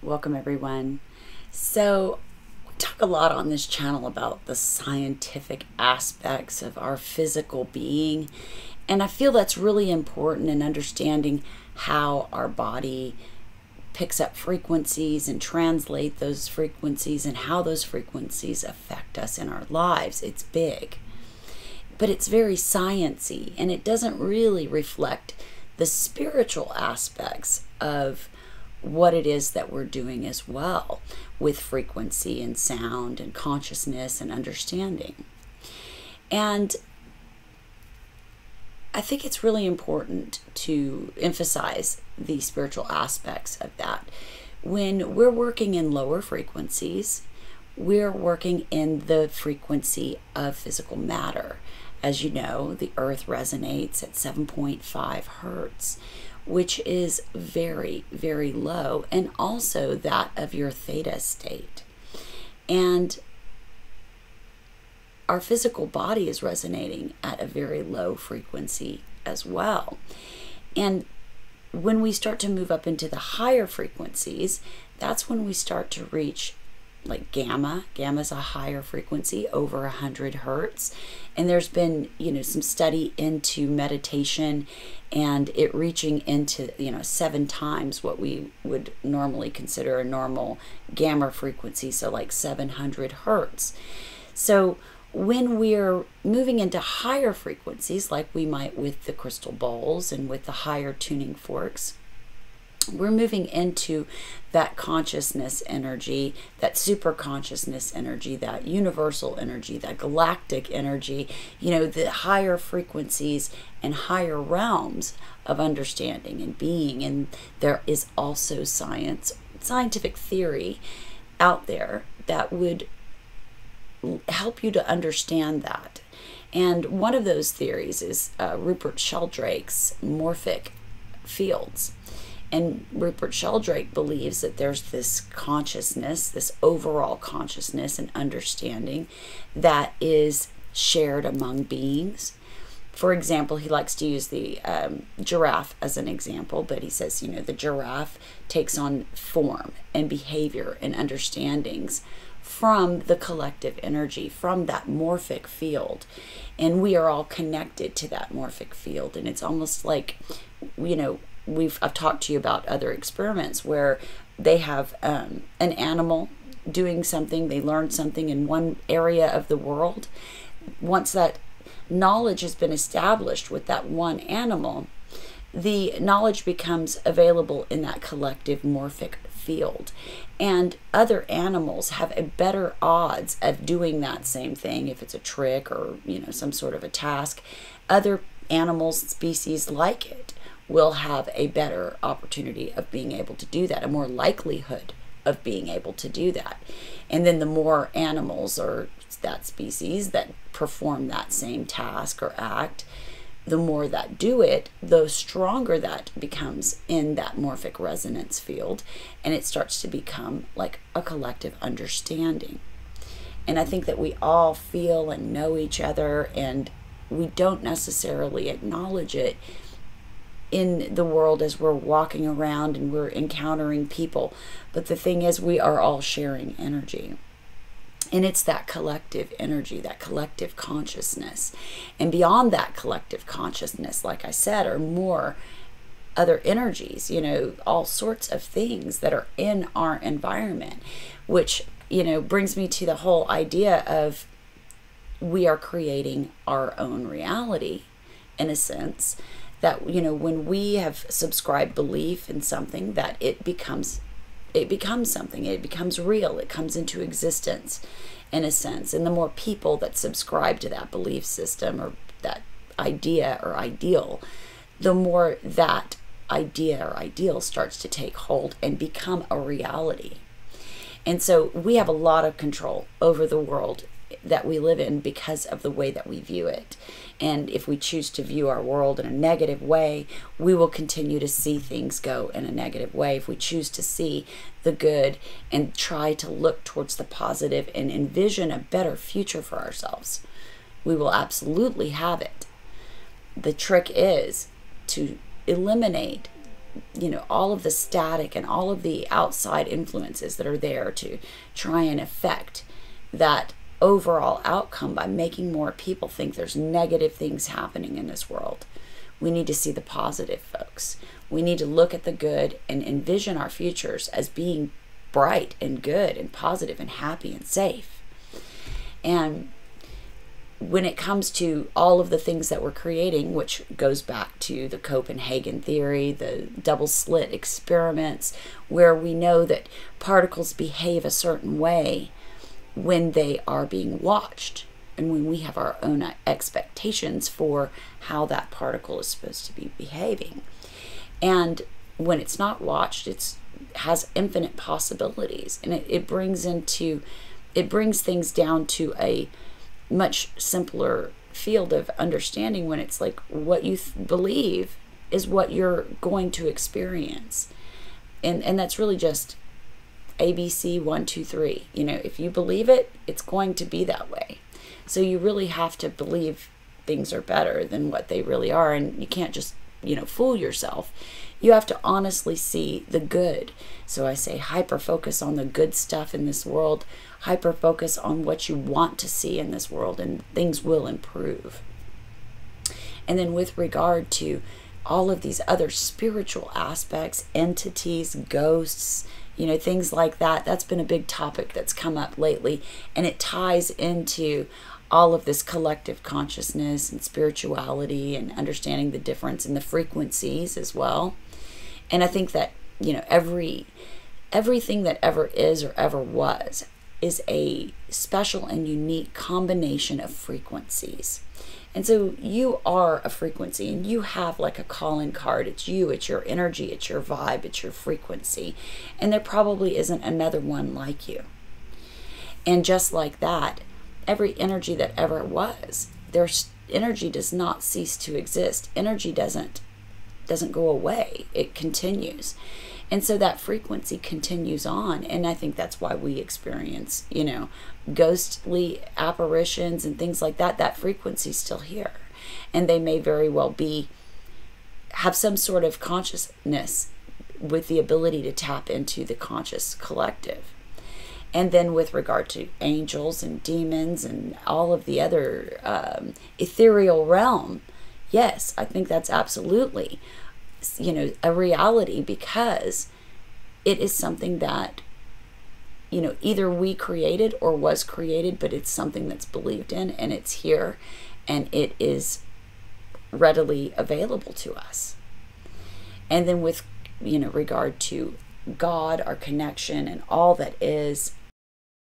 Welcome everyone. So we talk a lot on this channel about the scientific aspects of our physical being, and I feel that's really important in understanding how our body picks up frequencies and translate those frequencies and how those frequencies affect us in our lives. It's big, but it's very science-y, and it doesn't really reflect the spiritual aspects of what it is that we're doing as well with frequency and sound and consciousness and understanding. And I think it's really important to emphasize the spiritual aspects of that. When we're working in lower frequencies, we're working in the frequency of physical matter. As you know, the earth resonates at 7.5 hertz, which is very, very low, and also that of your theta state. And our physical body is resonating at a very low frequency as well. And when we start to move up into the higher frequencies, that's when we start to reach like gamma. Gamma is a higher frequency, over 100 hertz. And there's been, some study into meditation and it reaching into, 7 times what we would normally consider a normal gamma frequency. So like 700 hertz. So when we're moving into higher frequencies, like we might with the crystal bowls and with the higher tuning forks, we're moving into that consciousness energy, that super consciousness energy, that universal energy, that galactic energy, the higher frequencies and higher realms of understanding and being. And there is also scientific theory out there that would help you to understand that. And one of those theories is Rupert Sheldrake's morphic fields. And Rupert Sheldrake believes that there's this consciousness, this overall consciousness and understanding that is shared among beings. For example, he likes to use the giraffe as an example, but he says, the giraffe takes on form and behavior and understandings from the collective energy, from that morphic field. And we are all connected to that morphic field. And it's almost like, I've talked to you about other experiments where they have an animal doing something, they learn something in one area of the world. Once that knowledge has been established with that one animal, the knowledge becomes available in that collective morphic field. And other animals have a better odds of doing that same thing if it's a trick or, some sort of a task. Other animals, species like it, will have a better opportunity of being able to do that, a more likelihood of being able to do that. And then the more animals or that species that perform that same task or act, the more that do it, the stronger that becomes in that morphic resonance field, and it starts to become like a collective understanding. And I think that we all feel and know each other, and we don't necessarily acknowledge it in the world as we're walking around and we're encountering people. But the thing is, we are all sharing energy. And it's that collective energy, that collective consciousness. And beyond that collective consciousness, like I said, are more other energies, all sorts of things that are in our environment, which, brings me to the whole idea of we are creating our own reality, in a sense. That, when we have subscribed belief in something, that it becomes something, it becomes real, it comes into existence, in a sense. And the more people that subscribe to that belief system or that idea or ideal, the more that idea or ideal starts to take hold and become a reality. And so we have a lot of control over the world that we live in because of the way that we view it. And if we choose to view our world in a negative way, we will continue to see things go in a negative way. If we choose to see the good and try to look towards the positive and envision a better future for ourselves, we will absolutely have it. The trick is to eliminate all of the static and all of the outside influences that are there to try and affect that overall outcome by making more people think there's negative things happening in this world. We need to see the positive, folks. We need to look at the good and envision our futures as being bright and good and positive and happy and safe. And when it comes to all of the things that we're creating, which goes back to the Copenhagen theory, the double slit experiments, where we know that particles behave a certain way when they are being watched, and when we have our own expectations for how that particle is supposed to be behaving. And when it's not watched, it has infinite possibilities, and it brings things down to a much simpler field of understanding, when it's like what you believe is what you're going to experience. And that's really just ABC 1, 2, 3. If you believe it, it's going to be that way. So you really have to believe things are better than what they really are, and you can't just fool yourself. You have to honestly see the good. So I say hyper focus on the good stuff in this world, hyper focus on what you want to see in this world, and things will improve. And then with regard to all of these other spiritual aspects, entities, ghosts, things like that, that's been a big topic that's come up lately, and it ties into all of this collective consciousness and spirituality and understanding the difference in the frequencies as well. And I think that everything that ever is or ever was is a special and unique combination of frequencies. And so you are a frequency, and you have like a calling card. It's you, it's your energy, it's your vibe, it's your frequency. And there probably isn't another one like you. And just like that, every energy that ever was, there's energy does not cease to exist. Energy doesn't go away. It continues. And so that frequency continues on. And I think that's why we experience, ghostly apparitions and things like that. That frequency's still here. And they may very well have some sort of consciousness with the ability to tap into the conscious collective. And then with regard to angels and demons and all of the other ethereal realm, yes, I think that's absolutely a reality, because it is something that either we created or was created, but it's something that's believed in, and it's here, and it is readily available to us. And then with regard to God, our connection, and all that is,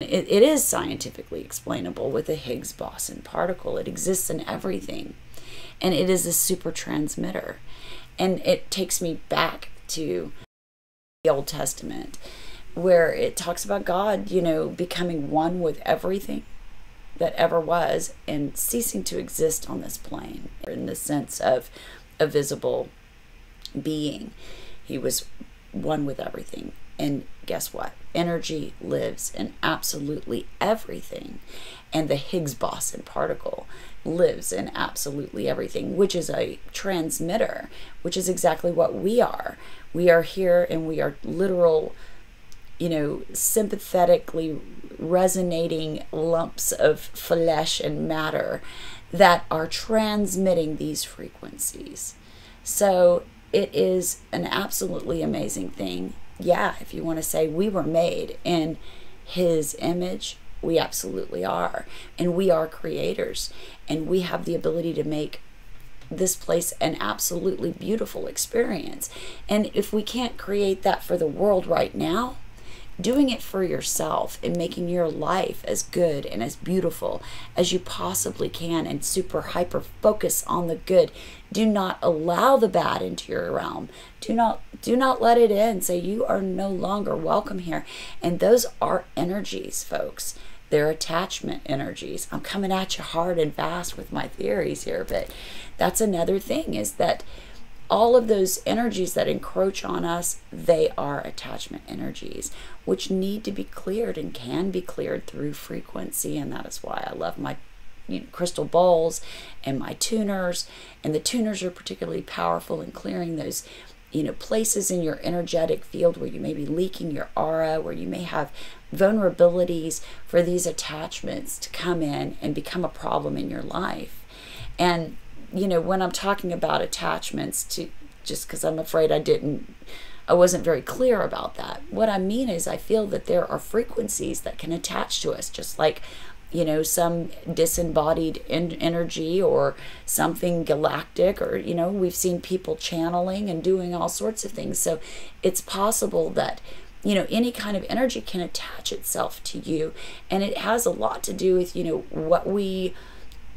it is scientifically explainable with the Higgs boson particle. It exists in everything, and it is a super transmitter. And it takes me back to the Old Testament, where it talks about God, becoming one with everything that ever was and ceasing to exist on this plane in the sense of a visible being. He was one with everything. And guess what? Energy lives in absolutely everything. And the Higgs boson particle lives in absolutely everything, which is a transmitter, which is exactly what we are. We are here, and we are literal, sympathetically resonating lumps of flesh and matter that are transmitting these frequencies. So it is an absolutely amazing thing. Yeah, if you want to say we were made in His image, we absolutely are. And we are creators. And we have the ability to make this place an absolutely beautiful experience. And if we can't create that for the world right now, doing it for yourself and making your life as good and as beautiful as you possibly can, and super hyper focus on the good. Do not allow the bad into your realm. Do not let it in. Say you are no longer welcome here. And those are energies, folks. They're attachment energies. I'm coming at you hard and fast with my theories here, but that's another thing, is that all of those energies that encroach on us, they are attachment energies, which need to be cleared and can be cleared through frequency. And that is why I love my crystal bowls and my tuners. And the tuners are particularly powerful in clearing those places in your energetic field where you may be leaking your aura, where you may have vulnerabilities for these attachments to come in and become a problem in your life. And, when I'm talking about attachments, just because I'm afraid I wasn't very clear about that. What I mean is I feel that there are frequencies that can attach to us, just like, some disembodied energy or something galactic, or, we've seen people channeling and doing all sorts of things. So it's possible that, any kind of energy can attach itself to you. And it has a lot to do with,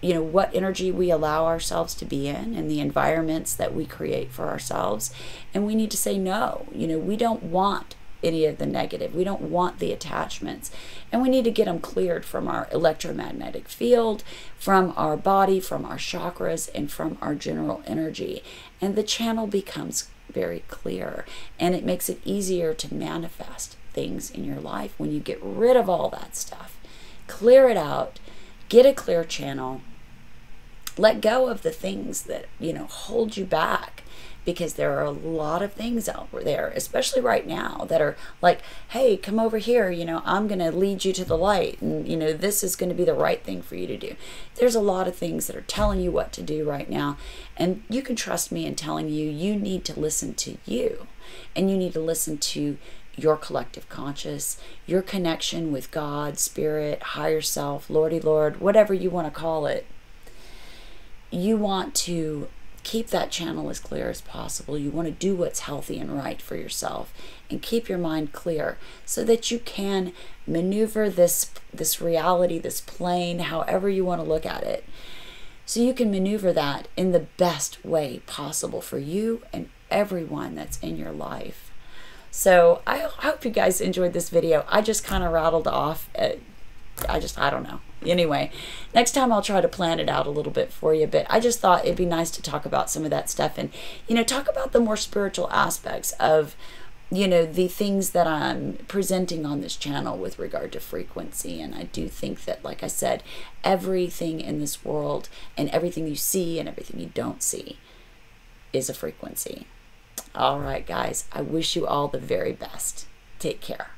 what energy we allow ourselves to be in and the environments that we create for ourselves. And we need to say no. We don't want any of the negative. We don't want the attachments. And we need to get them cleared from our electromagnetic field, from our body, from our chakras, and from our general energy. And the channel becomes very clear. And it makes it easier to manifest things in your life when you get rid of all that stuff. Clear it out. Get a clear channel. Let go of the things that, hold you back. Because there are a lot of things out there, especially right now, that are like, hey, come over here, I'm going to lead you to the light. And, this is going to be the right thing for you to do. There's a lot of things that are telling you what to do right now. And you can trust me in telling you, you need to listen to you. And you need to listen to your collective conscious, your connection with God, spirit, higher self, Lordy Lord, whatever you want to call it. You want to keep that channel as clear as possible. You want to do what's healthy and right for yourself, and keep your mind clear so that you can maneuver this reality, this plane, however you want to look at it. So you can maneuver that in the best way possible for you and everyone that's in your life. So I hope you guys enjoyed this video. I just kind of rattled off. I don't know. Anyway, next time I'll try to plan it out a little bit for you, but I just thought it'd be nice to talk about some of that stuff and, talk about the more spiritual aspects of, the things that I'm presenting on this channel with regard to frequency. And I do think that, like I said, everything in this world and everything you see and everything you don't see is a frequency. All right, guys, I wish you all the very best. Take care.